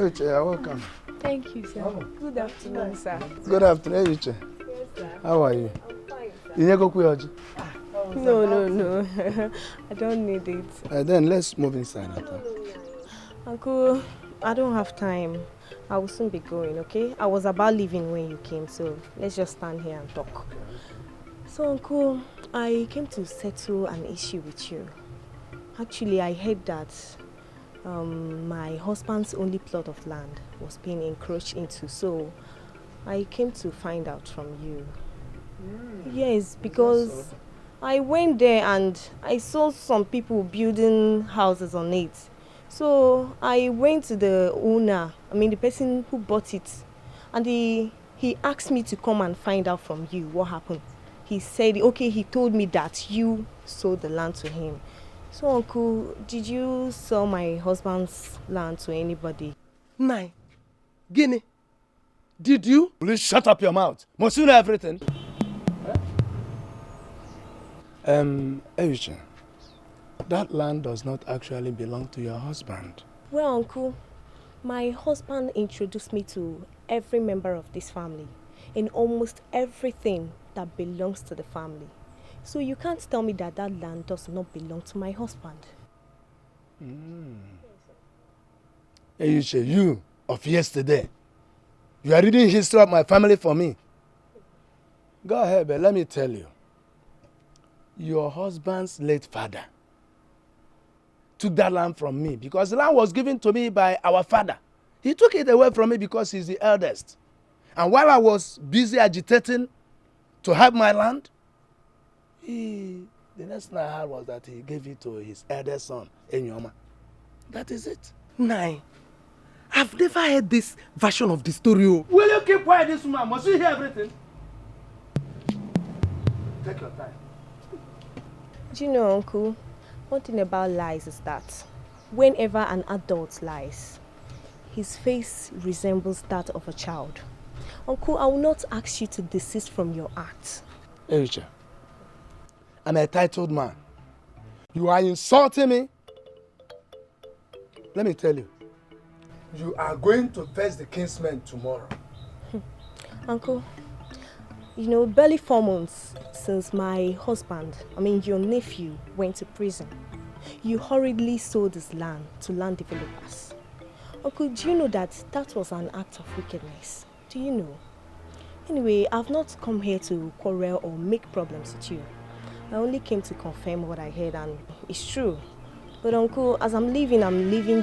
Edochie, you're welcome. Thank you, sir. Oh. Good afternoon, sir. Good afternoon, Edochie. Yes, sir. How are you? I'm fine, sir. You need to go to No. I don't need it. Then let's move inside. Uncle, I don't have time. I will soon be going, okay? I was about leaving when you came, so let's just stand here and talk. So, Uncle, I came to settle an issue with you. Actually, I heard that my husband's only plot of land was being encroached into, so I came to find out from you. Yes, because I went there and I saw some people building houses on it. So I went to the owner, the person who bought it, and he asked me to come and find out from you what happened. He said, okay, he told me that you sold the land to him. So, Uncle, did you sell my husband's land to anybody? Nine. Guinea. Did you? Please shut up your mouth. Must you know everything? Edochie, that land does not actually belong to your husband. Well, Uncle, my husband introduced me to every member of this family and almost everything that belongs to the family. So you can't tell me that that land does not belong to my husband. Edochie, you of yesterday, you are reading history of my family for me. Go ahead, but let me tell you. Your husband's late father took that land from me because the land was given to me by our father. He took it away from me because he's the eldest. And while I was busy agitating to have my land, the next thing I heard was that he gave it to his eldest son, Enyoma. That is it. Nine. I've never heard this version of the story. Will you keep quiet, this woman? Must you hear everything? Take your time. Do you know, Uncle, one thing about lies is that whenever an adult lies, his face resembles that of a child. Uncle, I will not ask you to desist from your act. Edochie, I'm a titled man. You are insulting me. Let me tell you, you are going to face the kinsmen tomorrow. Uncle, you know, barely 4 months since my husband, your nephew, went to prison. You hurriedly sold this land to land developers. Uncle, do you know that that was an act of wickedness? Do you know? Anyway, I've not come here to quarrel or make problems with you. I only came to confirm what I heard, and it's true. But Uncle, as I'm leaving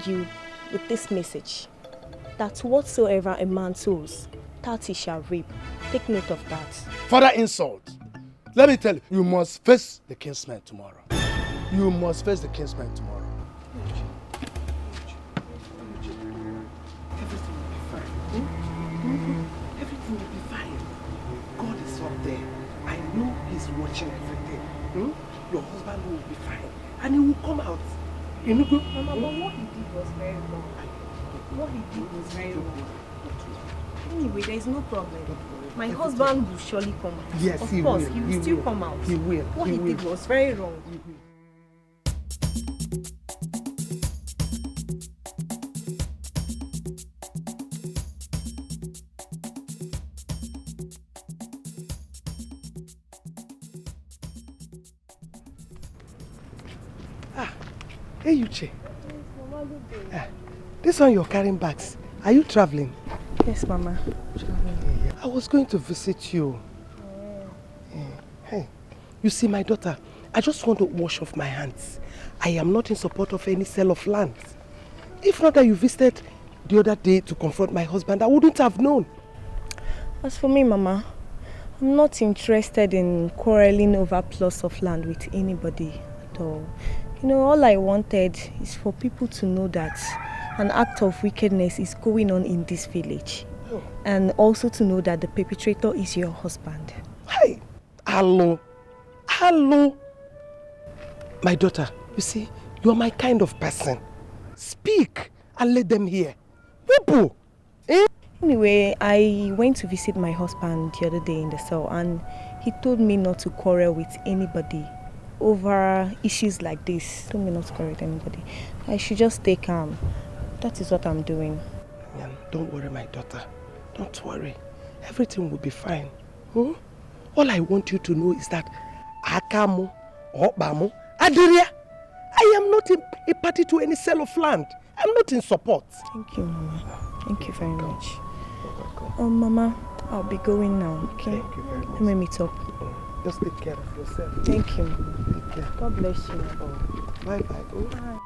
you with this message, that whatsoever a man sows, that he shall reap. Take note of that. Further insult. Let me tell you, you must face the kinsmen tomorrow. You must face the kinsmen tomorrow. Everything will be fine. Everything will be fine. God is up there. I know He's watching everything. Your husband will be fine. And he will come out. Mama, but what he did was very wrong. What he did was very wrong. Anyway, there is no problem. My husband will surely come out. Yes, of he course, will. He will still come out. He will. What he did was very wrong. Hey, Edochie. This one you're carrying bags. Are you traveling? Yes, Mama. Traveling. I was going to visit you. Hey, you see, my daughter, I just want to wash off my hands. I am not in support of any sale of land. If not that you visited the other day to confront my husband, I wouldn't have known. As for me, Mama, I'm not interested in quarreling over plots of land with anybody at all. You know, all I wanted is for people to know that an act of wickedness is going on in this village. Oh. And also to know that the perpetrator is your husband. Hey, hello. My daughter, you see, you're my kind of person. Speak and let them hear. People. Anyway, I went to visit my husband the other day in the cell, and he told me not to quarrel with anybody over issues like this. He told me not to quarrel with anybody. I should just stay calm. That is what I'm doing. Don't worry, my daughter. Don't worry. Everything will be fine. Hmm? All I want you to know is that Akamu, Obamu, Adiria, I am not a party to any sale of land. I'm not in support. Thank you, Mama. Thank you very much. Oh, Mama, I'll be going now, okay? Thank you very much. Let me meet up. Just take care of yourself. Thank you. Take care. God bless you. Bye-bye. Oh. Bye.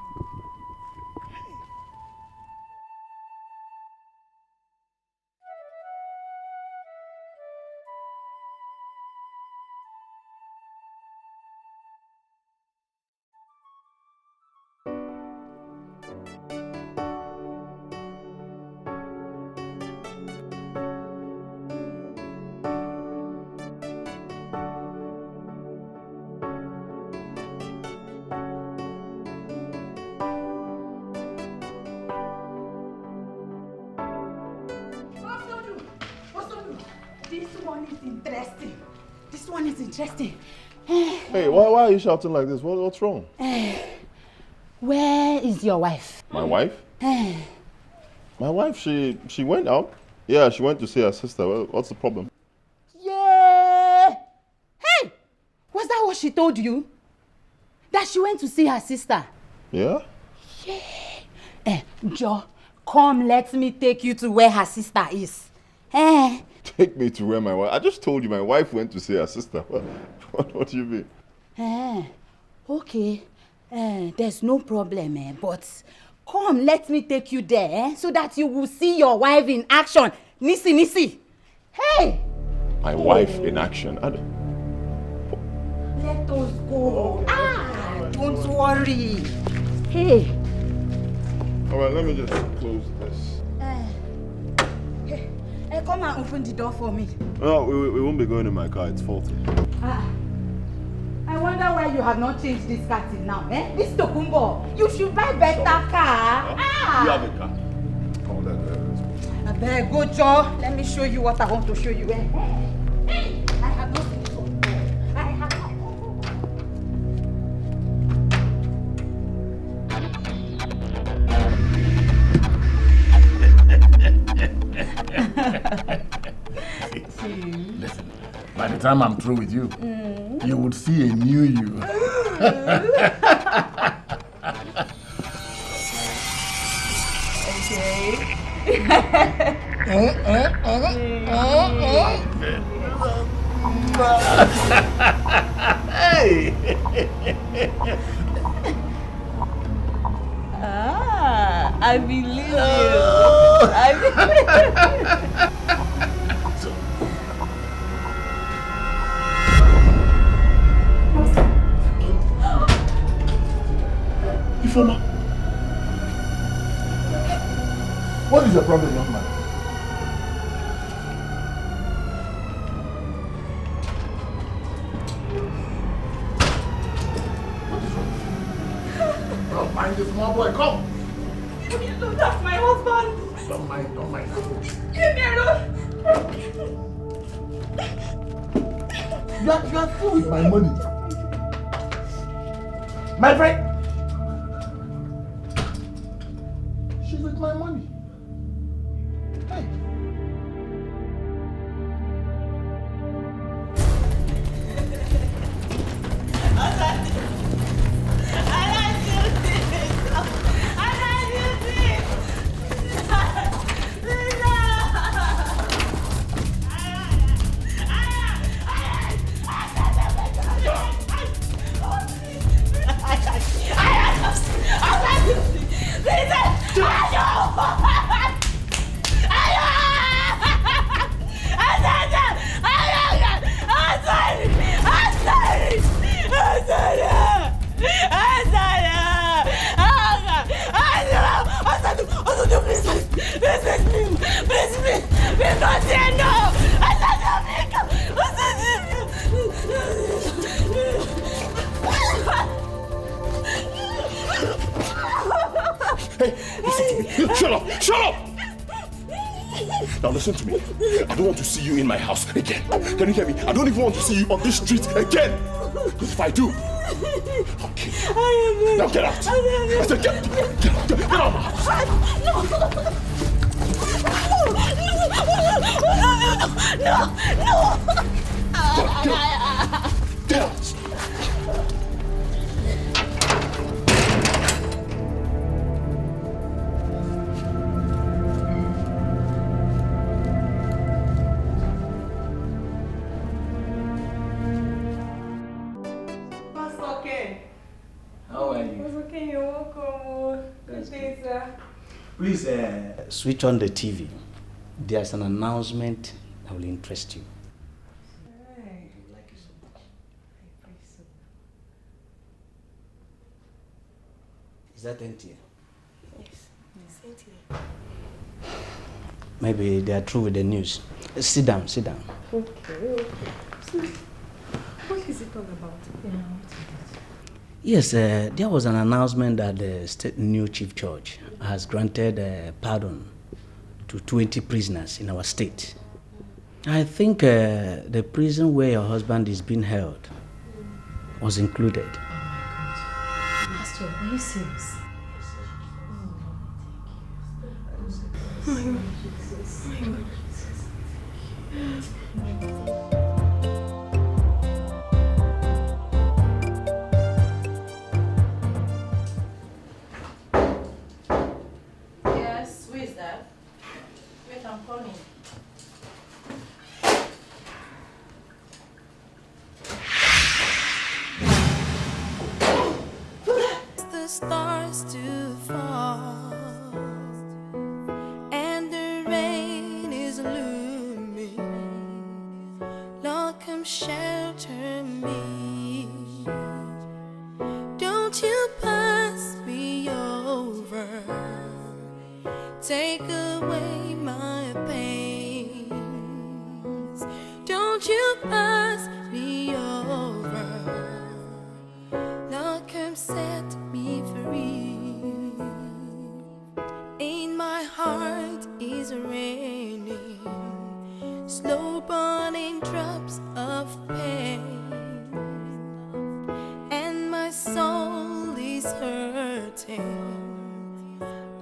Interesting. Hey, why are you shouting like this? What's wrong? Where is your wife? My wife? My wife, she went out. Yeah, she went to see her sister. What's the problem? Yeah. Hey, was that what she told you? That she went to see her sister? Yeah? Yeah. Joe, come, let me take you to where her sister is. Take me to where my wife... I just told you my wife went to see her sister. What do you mean? Okay. There's no problem, but come, let me take you there so that you will see your wife in action. Nisi. Hey! My wife in action? Let us go. Don't worry. Hey. All right, let me just close this. Come and open the door for me. No, we won't be going in my car. It's faulty. I wonder why you have not changed this car till now, This Tokumbo, you should buy better car. You have a car. Come on, I better go, Joe. Let me show you what I want to show you. Hey, I have not seen this one before. I have not. Listen, by the time I'm through with you, you would see a new you. Okay. Hey! I believe you. I believe Ifoma, what is your problem, young man? What is wrong? Don't mind the small boy, come! Look, that's my husband! Don't mind that. Leave me alone! You are through with my money. My friend! She's with my money. Hey! Now listen to me. I don't want to see you in my house again. Can you hear me? I don't even want to see you on this street again. Because if I do, I'll kill you. Now get out. I said get out of my house. Please switch on the TV. There's an announcement that will interest you. Hey. I like it so much. I pray so. Is that empty? Yes, it's empty. Maybe they are through with the news. Sit down, sit down. Okay. So, what is it all about? Yes, there was an announcement that the state new chief judge has granted pardon to 20 prisoners in our state. I think the prison where your husband is being held was included. Oh my God. Pastor, are you serious? Yes, who is that? Wait, I'm coming. The stars to fall and the rain is looming. Lord, come shelter me. Don't you pass me over. Take away my pains. Don't you pass me over. Lord, come set me free. In my heart is raining slow burning drops of pain, and my soul is hurting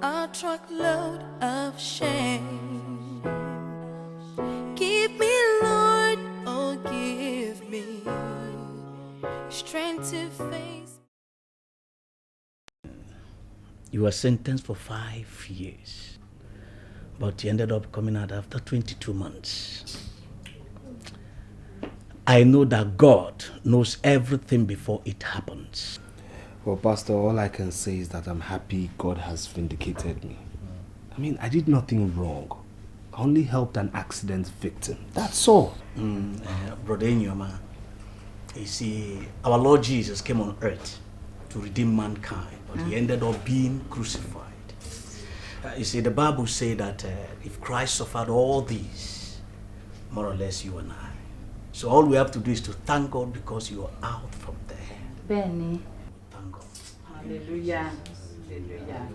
a truckload of shame. Give me, Lord, oh give me strength to face. You were sentenced for 5 years, but you ended up coming out after 22 months. I know that God knows everything before it happens. Well, Pastor, all I can say is that I'm happy God has vindicated me. I mean, I did nothing wrong. I only helped an accident victim. That's all. Brother Inyoma, you see, our Lord Jesus came on earth to redeem mankind, but he ended up being crucified. You see, the Bible says that if Christ suffered all these, more or less you and I. So all we have to do is to thank God because you are out from there. Benny. Thank God. Hallelujah. Hallelujah.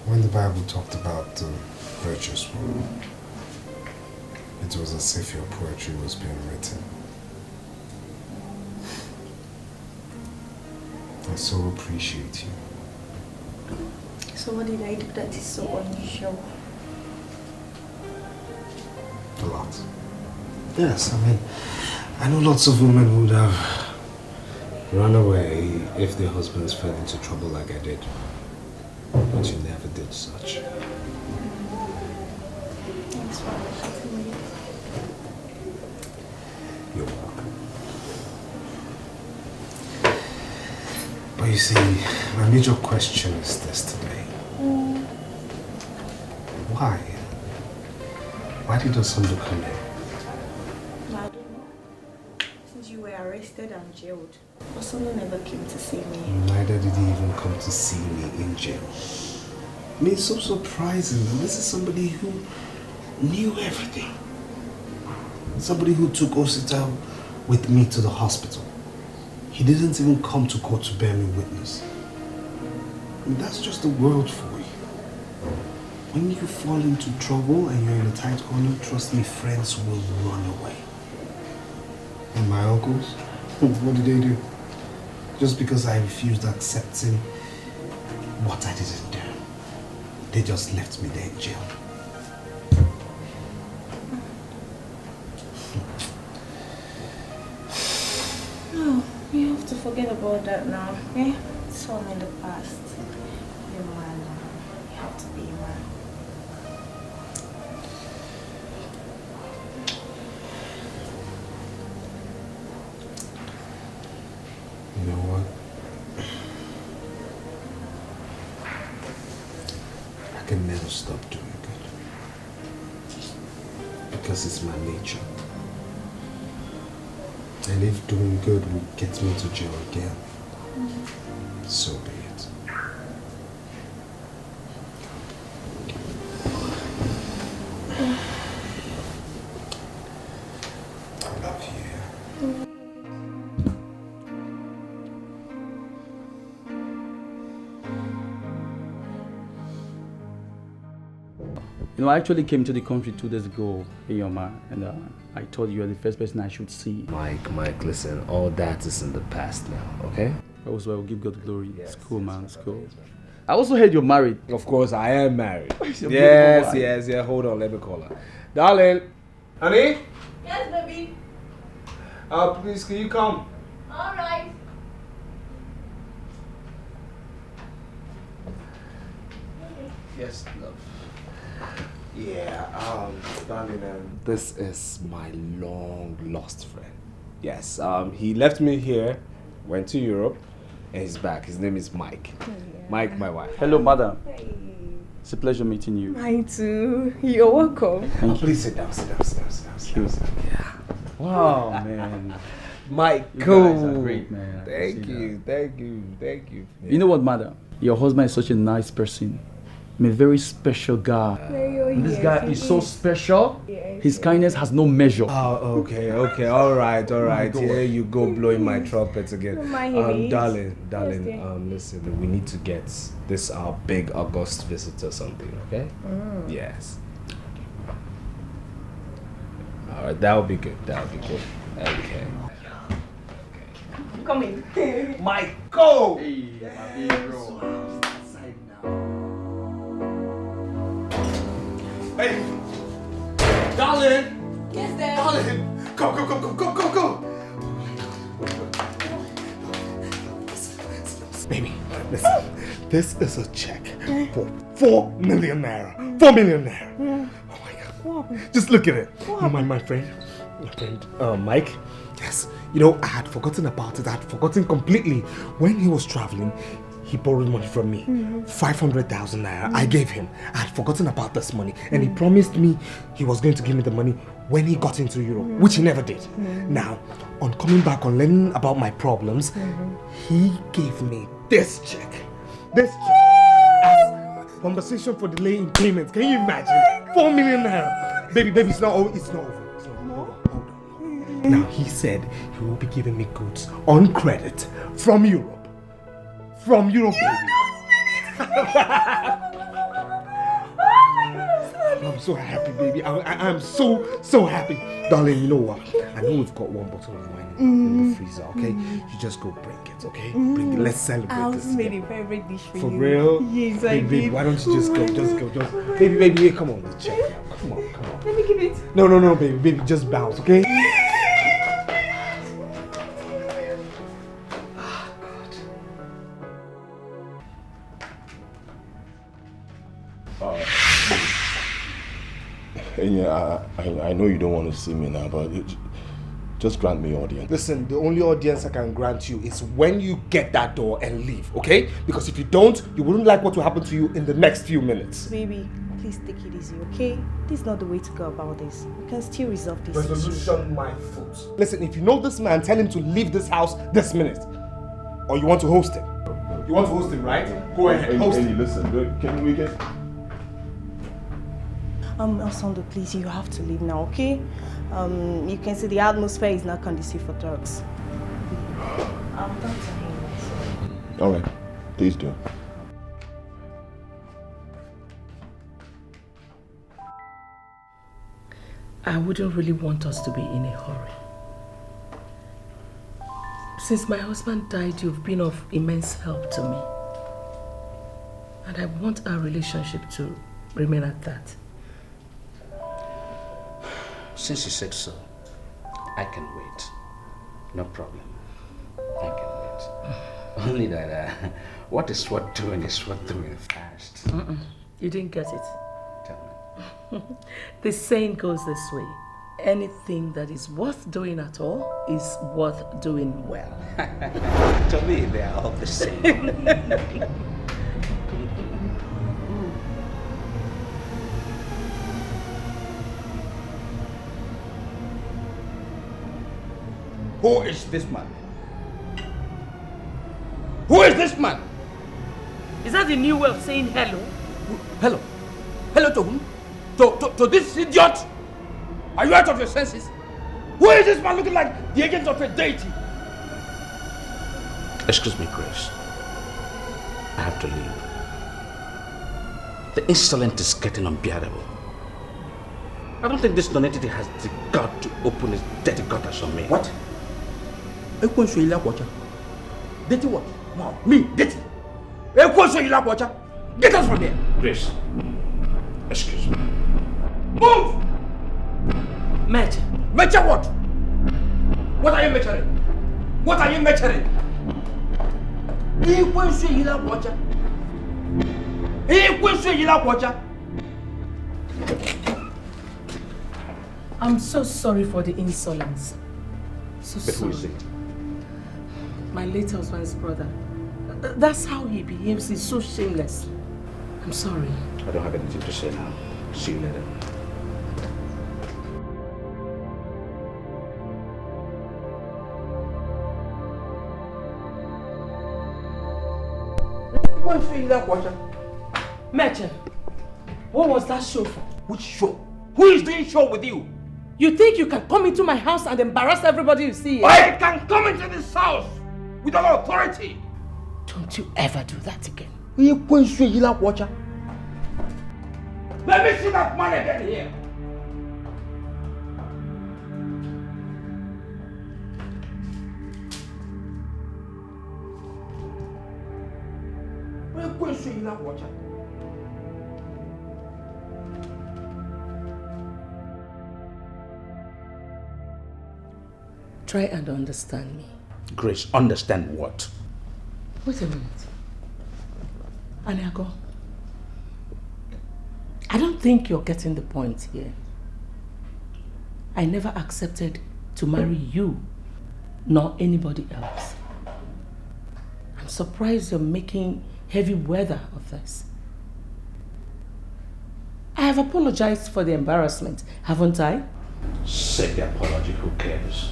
When the Bible talked about the virtuous woman, it was as if your poetry was being written. I so appreciate you. So what did I do that is so unusual? A lot. Yes, I mean, I know lots of women who would have run away if their husbands fell into trouble like I did. But you never did such. Thanks for listening. You're welcome. But you see, my major question is this today. Why? Why did your son look in? I don't know. Since you were arrested and jailed, Ezeonu never came to see me. I neither did he even come to see me in jail. I mean, it's so surprising. This is somebody who knew everything. Somebody who took Osita with me to the hospital. He didn't even come to court to bear me witness. I mean, that's just the world for you. When you fall into trouble and you're in a tight corner, trust me, friends will run away. And my uncles, what did they do? Just because I refused accepting what I didn't do, they just left me there in jail. No, you have to forget about that now, okay? It's all in the past. You're a man now. You have to be a man. You know what? I can never stop doing good. Because it's my nature. And if doing good will get me to jail again, so be it. I love you. You know, I actually came to the country 2 days ago, Iyoma, and I told you are the first person I should see. Mike, listen, all that is in the past now, okay? Also, I will give God glory. Yes, it's cool, man, it's cool. I also heard you're married. Of course, I am married. Yes, hold on, let me call her. Darling! Honey? Yes, baby. Please, can you come? All right. Yes, love. Yeah, darling, this is my long lost friend. Yes, he left me here, went to Europe, and he's back. His name is Mike. Yeah. Mike, my wife. Hello, madam. Hey. It's a pleasure meeting you. Mine too. You're welcome. Oh, please sit down. Yeah. Wow, man. Mike, you cool. guys are great, man. Thank you. Yeah. You know what, madam? Your husband is such a nice person. I'm a very special guy. This guy is so special. His kindness has no measure. Oh, okay. All right. Here you go blowing my trumpets again. Darling, listen, we need to get this our big August visitor something, okay? Yes. All right, that would be good. Okay. Come in. Mike, go! Hey, my baby bro. Hey, darling! Yes, Dad. Darling! Go! Baby, listen. This is a check for 4 million naira. 4 million naira. Oh my God. What happened? Just look at it. My friend, Mike. Yes, you know, I had forgotten about it. I had forgotten completely. When he was traveling, he borrowed money from me, 500,000 naira. I gave him. I had forgotten about this money, and he promised me he was going to give me the money when he got into Europe, which he never did. Now, on coming back, on learning about my problems, he gave me this check. As compensation for delay in payments. Can you imagine? 4 million naira. Baby, it's not over. Hold on. Now, he said he will be giving me goods on credit from Europe. From Europe, baby. I'm so happy, baby. I'm so happy. Darling, you know what? I know we've got one bottle of wine in the freezer, okay? You just go bring it, okay? Bring it. Let's celebrate this. I made a favorite dish for you. For real? Yes, I did. Baby, why don't you just go? Baby, come on, let's check it out. Come on. Let me give it. No, baby, just bounce, okay? I know you don't want to see me now, but just grant me audience. Listen, the only audience I can grant you is when you get that door and leave, okay? Because if you don't, you wouldn't like what will happen to you in the next few minutes. Baby, please take it easy, okay? This is not the way to go about this. We can still resolve this issue. Resolution my foot. Listen, if you know this man, tell him to leave this house this minute. Or you want to host him. You want to host him, right? Go ahead, host him. Listen, can we get... Alessandro, please, you have to leave now, okay? You can see the atmosphere is not conducive for drugs. I'll talk to him. All right, please do. I wouldn't really want us to be in a hurry. Since my husband died, you've been of immense help to me. And I want our relationship to remain at that. Since you said so, I can wait. No problem. I can wait. Only that what is worth doing is worth doing fast. You didn't get it. Tell me. The saying goes this way. Anything that is worth doing at all is worth doing well. To me, they are all the same. Who is this man? Who is this man? Is that the new way of saying hello? Hello? Hello to whom? To this idiot? Are you out of your senses? Who is this man looking like the agent of a deity? Excuse me, Grace. I have to leave. The insolence is getting unbearable. I don't think this non-entity has the gut to open his dirty gutters on me. What? Dirty what? Wow, me, dirty. Get us from here. Grace, excuse me. Move! Measure. Measure what? What are you measuring? What are you measuring? I'm so sorry for the insolence. So But sorry. who is it? My late husband's brother. That's how he behaves. He's so shameless. I'm sorry. I don't have anything to say now. See you later. Meche, what was that show for? Which show? Who is doing show with you? You think you can come into my house and embarrass everybody you see? I can come into this house with all authority. Don't you ever do that again. Let me see that man again here. Try and understand me. Grace, understand what? Wait a minute. Aniago, I don't think you're getting the point here. I never accepted to marry you, nor anybody else. I'm surprised you're making heavy weather of this. I have apologized for the embarrassment, haven't I? Say the apology, who cares?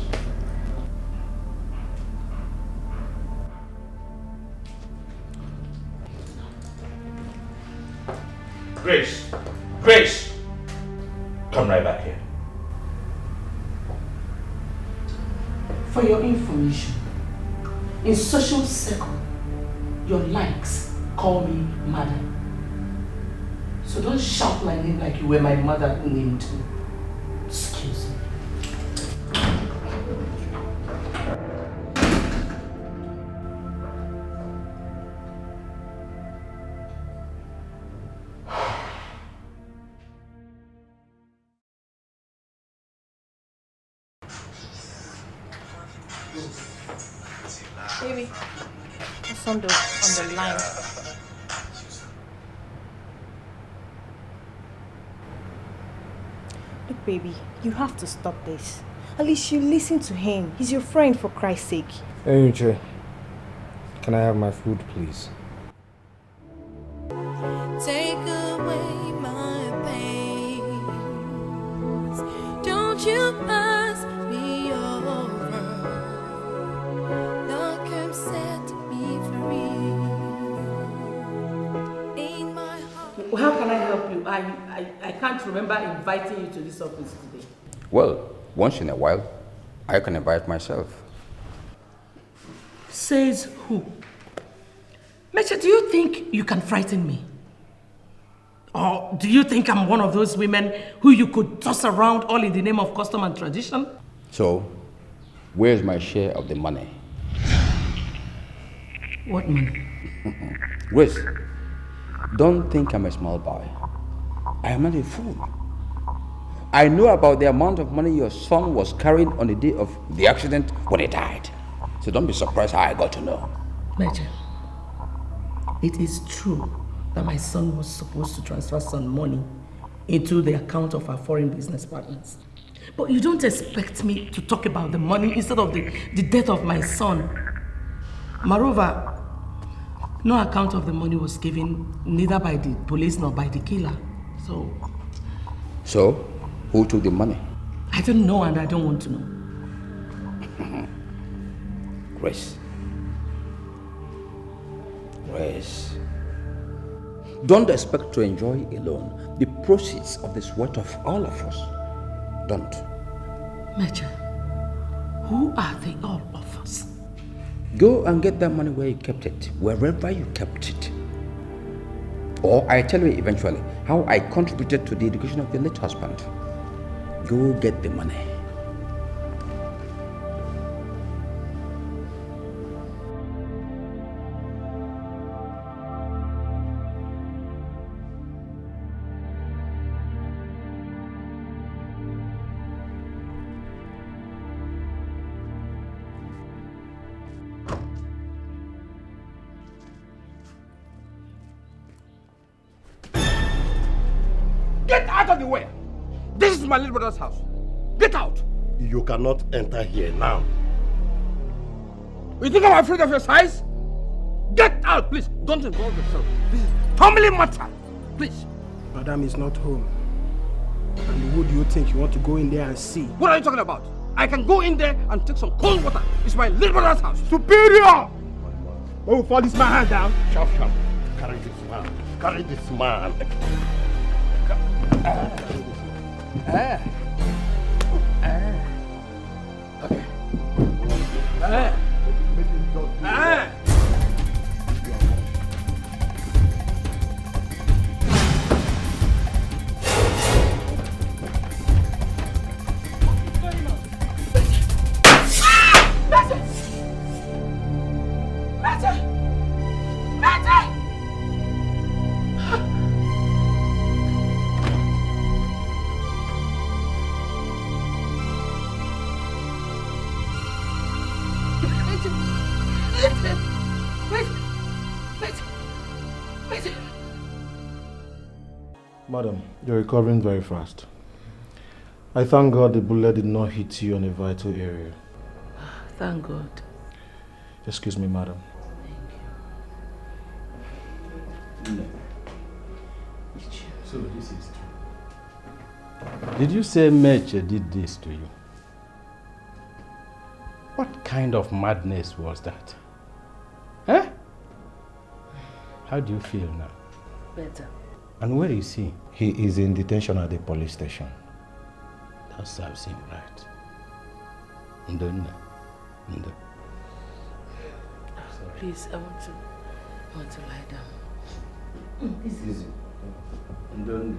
Grace! Grace! Come right back here. For your information, in social circle, your likes call me madam. So don't shout my name like you were my mother who named me. Excuse me. Baby, what's on the line? Look, baby, you have to stop this. At least you listen to him. He's your friend, for Christ's sake. Edochie, can I have my food, please? Take away my pains. Don't you pass me over. Lord, come set me free. Well, how can I help you? I can't remember inviting you to this office today. Well, once in a while, I can invite myself. Says who? Meche, do you think you can frighten me? Or do you think I'm one of those women who you could toss around all in the name of custom and tradition? So, where's my share of the money? What money? Grace, don't think I'm a small boy. I am not a fool. I know about the amount of money your son was carrying on the day of the accident when he died. So don't be surprised how I got to know. Meche, it is true that my son was supposed to transfer some money into the account of our foreign business partners. But you don't expect me to talk about the money instead of the death of my son. Moreover, no account of the money was given neither by the police nor by the killer. So, who took the money? I don't know and I don't want to know. Grace. Don't expect to enjoy alone the proceeds of the sweat of all of us. Don't. Meche, who are they all of us? Go and get that money where you kept it, wherever you kept it. Or I tell you eventually how I contributed to the education of your late husband. Go get the money. Get out of the way! This is my little brother's house. Get out! You cannot enter here now. You think I'm afraid of your size? Get out, please. Don't involve yourself. This is family matter. Please. Madam is not home. And who do you think you want to go in there and see? What are you talking about? I can go in there and take some cold water. It's my little brother's house. Superior! Oh, fall this man down. Sharp. Carry this man. Carry this man. Madam, you're recovering very fast. I thank God the bullet did not hit you on a vital area. Thank God. Excuse me, madam. So this is true. Did you say Meche did this to you? What kind of madness was that? Huh? How do you feel now? Better. And where is he? He is in detention at the police station. That serves him right. Ndonna. Please, I want to lie down. Easy. Ndonna.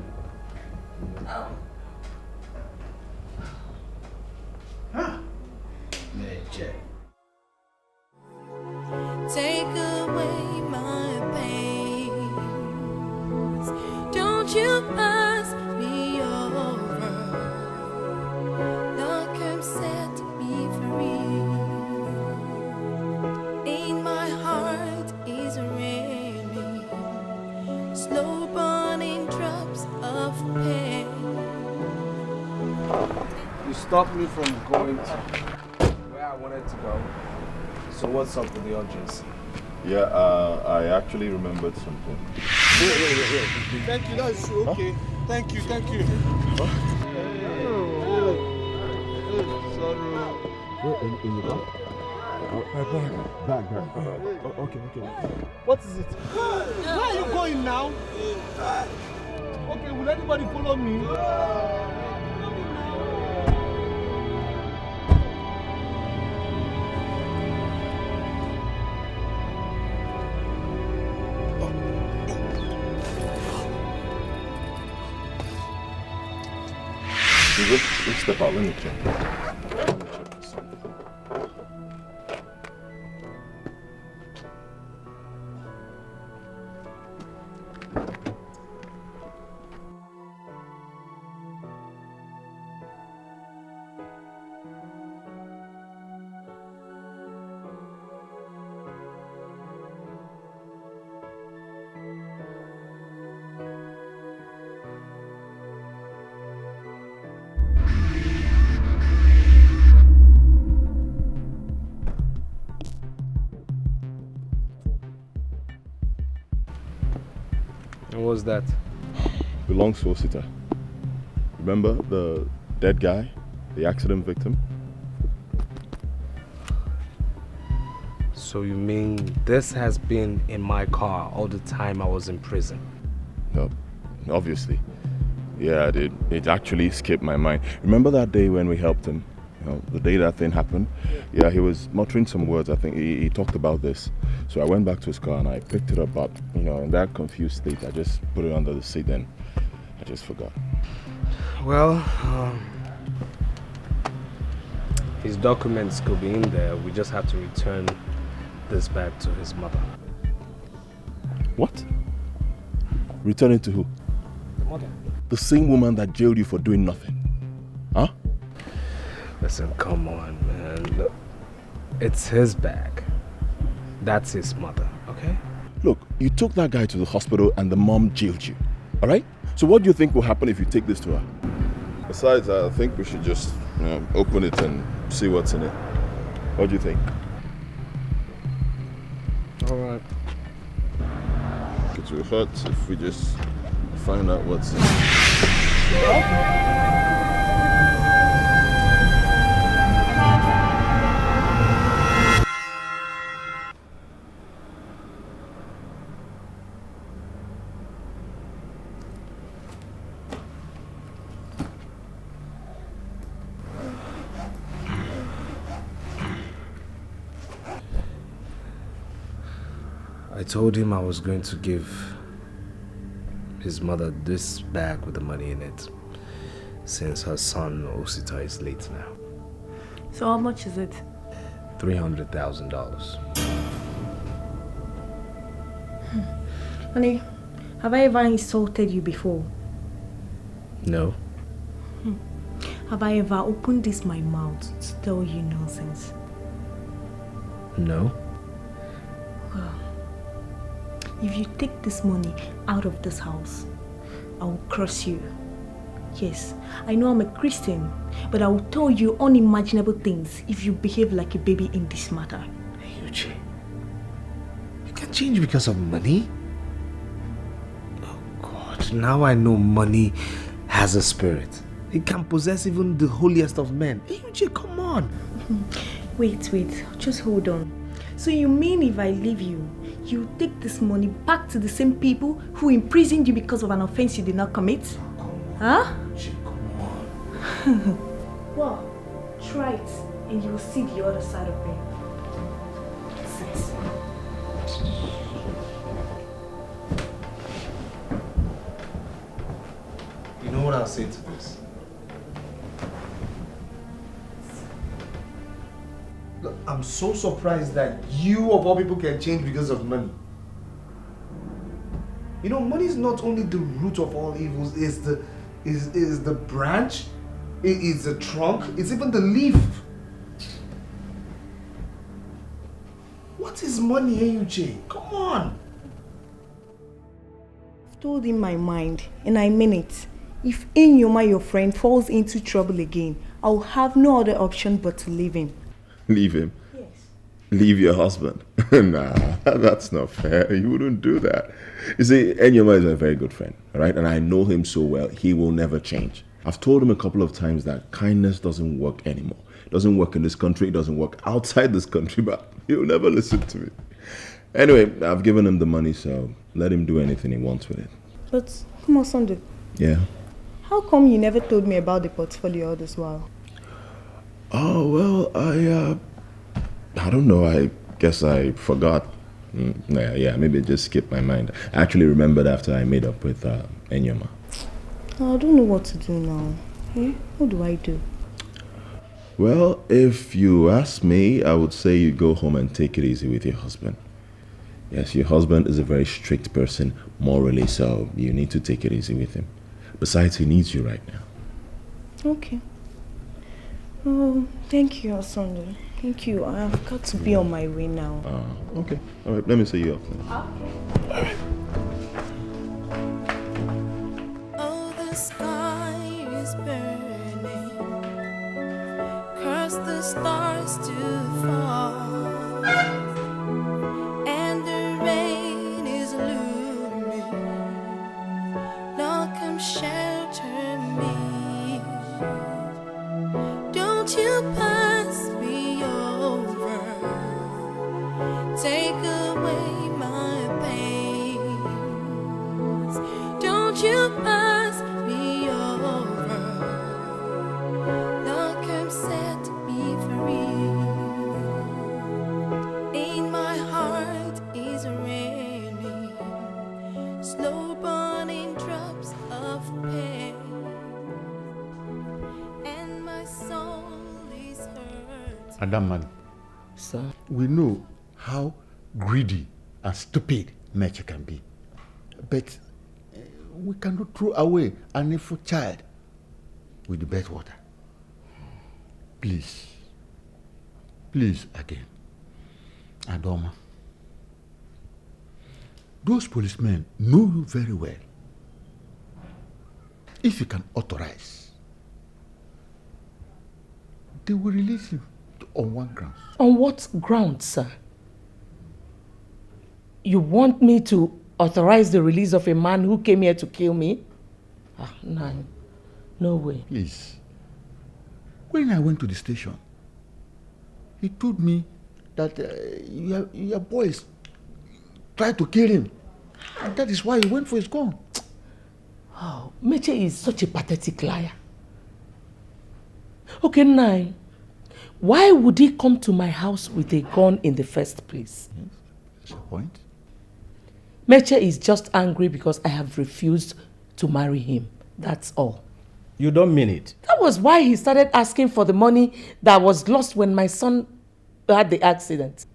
Meche. Take away my pains. Don't you ask me over. Lord, come set me free. In my heart is raining slow burning drops of pain. You stopped me from going to where I wanted to go. So what's up with the urgency? Yeah, I actually remembered something. Wait. Thank you, that's okay. Huh? Thank you. Huh? Sorry. Where in the car? Bag. Okay. What is it? Where are you going now? Okay, will anybody follow me? Let's step out, let me check. What was that? Belongs to Osita. Remember the dead guy? The accident victim? So you mean this has been in my car all the time I was in prison? No, obviously. Yeah, it actually skipped my mind. Remember that day when we helped him? You know, the day that thing happened? Yeah, he was muttering some words. I think he talked about this. So I went back to his car and I picked it up, but in that confused state, I just put it under the seat and I just forgot. Well, his documents could be in there. We just have to return this back to his mother. What? Return it to who? The mother. The same woman that jailed you for doing nothing. Huh? Listen, come on, man. Look, it's his bag. That's his mother, okay? Look, you took that guy to the hospital and the mom jailed you, all right? So what do you think will happen if you take this to her? Besides, I think we should just open it and see what's in it. What do you think? All right. It will hurt if we just find out what's in it. I told him I was going to give his mother this bag with the money in it, since her son Osita is late now. So how much is it? $300,000. Honey, have I ever insulted you before? No. Have I ever opened my mouth to tell you nonsense? No. Well, if you take this money out of this house, I will curse you. Yes, I know I'm a Christian, but I will tell you unimaginable things if you behave like a baby in this matter. Edochie, you can change because of money? Oh God, now I know money has a spirit. It can possess even the holiest of men. Edochie, come on. Wait, just hold on. So you mean if I leave you, you take this money back to the same people who imprisoned you because of an offense you did not commit? Huh? Come on. Well, try it and you will see the other side of me. You know what I'll say to this? Look, I'm so surprised that you of all people can change because of money. You know, money is not only the root of all evils, it's the branch, it is the trunk, it's even the leaf. What is money, Edochie? Come on. I've told him my mind and I mean it. If Enyoma, your friend, falls into trouble again, I'll have no other option but to leave him. Leave him? Yes. Leave your husband? Nah, that's not fair. You wouldn't do that. You see, Enyoma is a very good friend, right? And I know him so well, he will never change. I've told him a couple of times that kindness doesn't work anymore. Doesn't work in this country, it doesn't work outside this country, but he'll never listen to me. Anyway, I've given him the money, so let him do anything he wants with it. But, come on, Sunday. Yeah? How come you never told me about the portfolio all this while? Oh, well, I don't know. I guess I forgot. Yeah, maybe it just skipped my mind. I actually remembered after I made up with Enyoma. I don't know what to do now. What do I do? Well, if you ask me, I would say you go home and take it easy with your husband. Yes, your husband is a very strict person morally, so you need to take it easy with him. Besides, he needs you right now. Okay. Oh, thank you, Sunday. Thank you. I've got to be on my way now. Okay. All right, let me see you off then. Okay. All right. Oh, the sky is burning. Curse the stars to fall. And the rain is looming. Lord, come shelter me. Don't you pass me over. Take away my pains. Don't you pass me over. Lord, come set me free. In my heart is raining slow burning drops of pain, and my soul is hurt. Madam, sir, we know how greedy and stupid nature can be, but we cannot throw away an infant child with the bathwater. Please, again, Adoma, those policemen know you very well. If you can authorize, they will release him on one ground. On what ground, sir? You want me to authorize the release of a man who came here to kill me? No way. Please. When I went to the station, he told me that your boys tried to kill him. And that is why he went for his gun. Oh, Meche is such a pathetic liar. Okay, Nai, why would he come to my house with a gun in the first place? Yes, that's your point. Meche is just angry because I have refused to marry him. That's all. You don't mean it? That was why he started asking for the money that was lost when my son had the accident.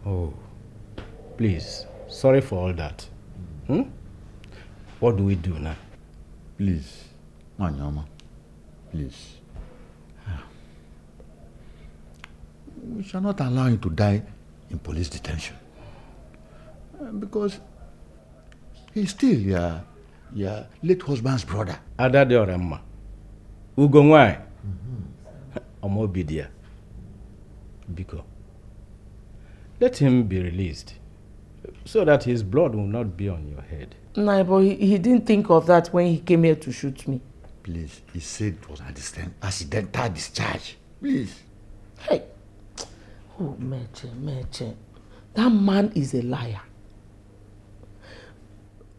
Oh, please. Sorry for all that. What do we do now? Please, Manyama, please. We shall not allow him to die in police detention. Because he's still your late husband's brother. Adade Oremma. Ugongwai. Omobidia. Biko. Let him be released so that his blood will not be on your head. No, but he didn't think of that when he came here to shoot me. Please, he said it was accidental discharge. Please. Hey. Oh, Meche. That man is a liar.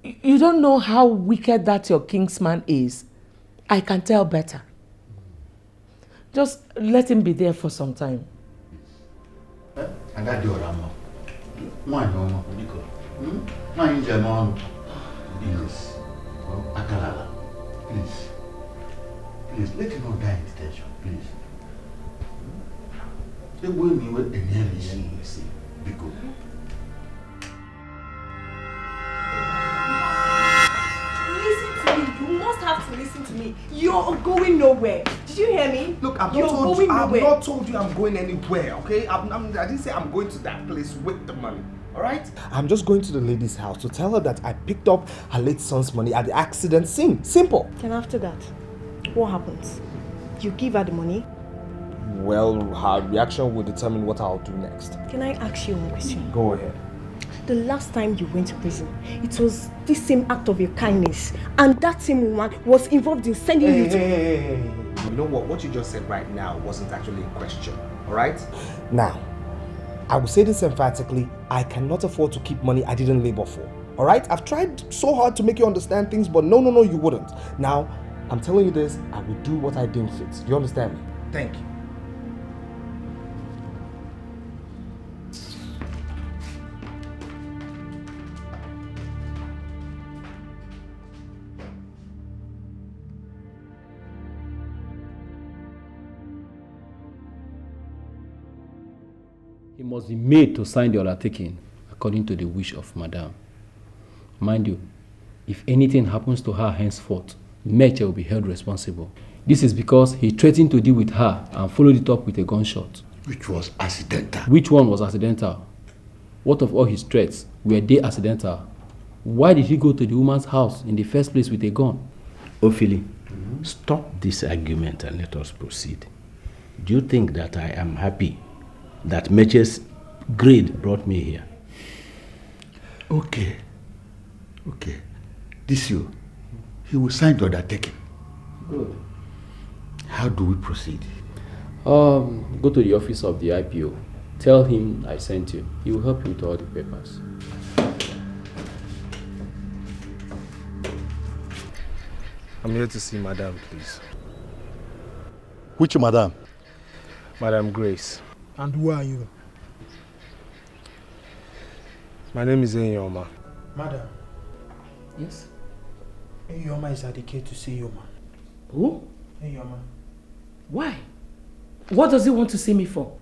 You don't know how wicked that your kingsman is. I can tell better. Just let him be there for some time. And that your Rama. Why no? Why in German? Please. Akalala. Please, let him not die in detention. Please. They will me with any see. Because. You must have to listen to me. You're going nowhere. Did you hear me? Look, I've not told you I'm going anywhere, okay? I didn't say I'm going to that place with the money, all right? I'm just going to the lady's house to tell her that I picked up her late son's money at the accident scene. Simple. And after that, what happens? You give her the money? Well, her reaction will determine what I'll do next. Can I ask you one question? Go ahead. The last time you went to prison, it was this same act of your kindness, and that same woman was involved in sending you to... Hey. You know what you just said right now wasn't actually a question, all right? Now, I will say this emphatically, I cannot afford to keep money I didn't labor for, all right? I've tried so hard to make you understand things, but no, you wouldn't. Now, I'm telling you this, I will do what I deem fit. Do you understand me? Thank you. He must be made to sign the undertaking according to the wish of Madame. Mind you, if anything happens to her henceforth, Meche will be held responsible. This is because he threatened to deal with her and followed it up with a gunshot. Which was accidental. Which one was accidental? What of all his threats? Were they accidental? Why did he go to the woman's house in the first place with a gun? Ophili, stop this argument and let us proceed. Do you think that I am happy that Meche's greed brought me here? Okay. This year, he will sign the undertaking. Good. How do we proceed? Go to the office of the IPO. Tell him I sent you. He will help you with all the papers. I'm here to see Madame, please. Which Madame? Madame Grace. And who are you? My name is Enyoma. Madam. Yes? Enyoma is dedicated to see you, man. Who? Enyoma. Why? What does he want to see me for?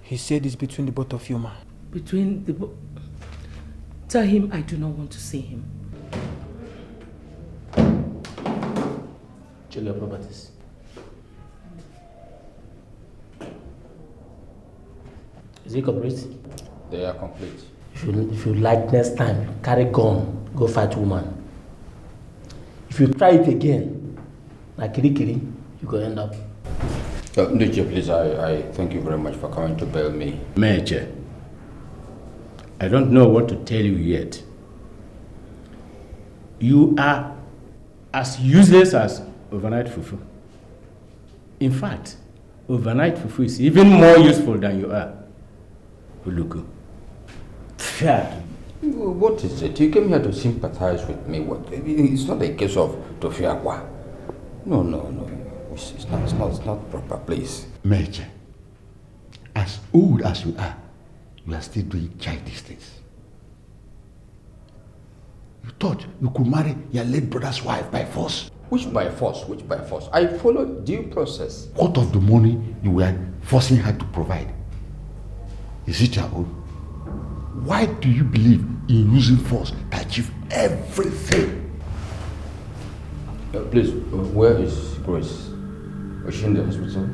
He said it's between the both of you, man. Between the both? Tell him I do not want to see him. Check your properties. Is it complete? They are complete. If you like next time, carry gun, go fight woman. If you try it again, like Kiri, you go end up. Edochie, please, I thank you very much for coming to bail me. Meche, I don't know what to tell you yet. You are as useless as overnight fufu. In fact, overnight fufu is even more useful than you are. Uluku. What is it? You came here to sympathize with me. What? It's not a case of Tofiakwa. No. It's not proper, please. Meche, as old as you are still doing childish things. You thought you could marry your late brother's wife by force. Which by force? I followed due process. What of the money you were forcing her to provide? Is it your own? Why do you believe in using force to achieve everything? Please, where is Grace? Was she in the hospital?